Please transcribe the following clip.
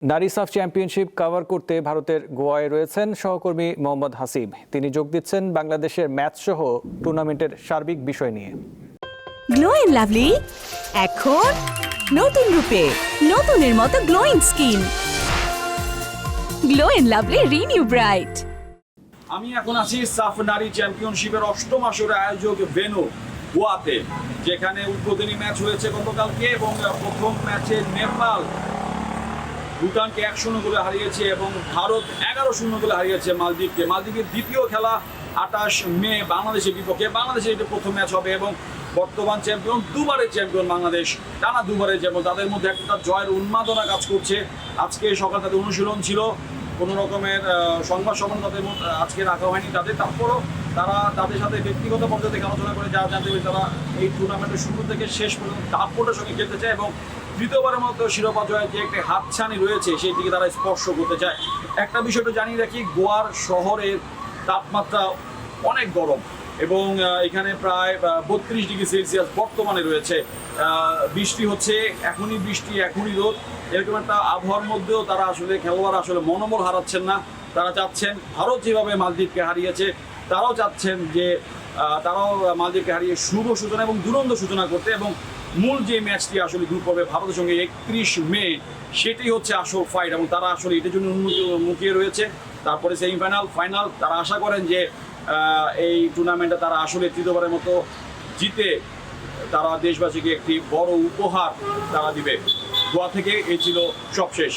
নারী সাফ championship cover করতে ভারতের গোয়ায় রয়েছেন সহকর্মী মোহাম্মদ হাসিব। তিনি যোগ দিচ্ছেন বাংলাদেশের ম্যাচ সহ টুর্নামেন্টের সার্বিক বিষয় নিয়ে। গ্লো এন্ড লাভলি এখন নতুন রূপে, নতুনের মতো glowing skin. Glow and lovely renew bright. আমি এখন আছি সাফ নারী চ্যাম্পিয়নশিপের ৮ম আসরের আয়োজক ভেন্যু গোয়াতে, যেখানে উদ্বোধনী ম্যাচ হয়েছে গতকালকে এবং প্রথম ম্যাচে নেপাল ভুটানকে ১-০ গোলে হারিয়েছে এবং ভারত ১১-০ গোলে হারিয়েছে মালদ্বীপকে। মালদ্বীপের দ্বিতীয় খেলা ২৮ মে বাংলাদেশের বিপক্ষে। বাংলাদেশের এটা প্রথম ম্যাচ হবে এবং বর্তমান চ্যাম্পিয়ন, দুবারের চ্যাম্পিয়ন বাংলাদেশ, টানা দুবারের চ্যাম্পিয়ন, তাদের মধ্যে একটা জয়ের উন্মাদনা কাজ করছে। আজকে সকাল তাদের অনুশীলন ছিল, কোনো রকমের সংবাদ সম্মেলন তাদের আজকে রাখা হয়নি তাদের। তারপরও তারা তাদের সাথে ব্যক্তিগত পর্যায়ে থেকে আলোচনা করে যা জানতে পারি, তারা এই টুর্নামেন্টের শুরু থেকে শেষ পর্যন্ত দাপটের সঙ্গে খেলতে চায় এবং তৃতীয়বারের মতো শিরোপা জয়ের যে একটা হাতছানি রয়েছে সেই দিকে তারা স্পর্শ করতে চায়। একটা বিষয়টা জানিয়ে রাখি, গোয়ার শহরের তাপমাত্রা অনেক গরম এবং এখানে প্রায় ৩২ ডিগ্রি সেলসিয়াস বর্তমানে রয়েছে। বৃষ্টি হচ্ছে, এখনই বৃষ্টি এখনই রোদ, এরকম একটা আবহাওয়ার মধ্যেও তারা আসলে খেলোয়াড় আসলে মনোবল হারাচ্ছেন না। তারা চাচ্ছেন ভারত যেভাবে মালদ্বীপকে হারিয়েছে, তারাও চাচ্ছেন যে তারাও মালদ্বীপকে হারিয়ে শুভ সূচনা এবং দুরন্ত সূচনা করতে। এবং মূল যে ম্যাচটি আসলে গ্রুপ পর্বে ভারতের সঙ্গে ৩১ মে, সেটি হচ্ছে আসল ফাইট এবং তারা আসলে এটার জন্য মুখিয়ে রয়েছে। তারপরে সেমিফাইনাল, ফাইনাল, তারা আশা করেন যে এই টুর্নামেন্টে তারা আসলে তৃতীয়বারের মতো জিতে তারা দেশবাসীকে একটি বড় উপহার তারা দিবে। গোয়া থেকে এই ছিল সবশেষ।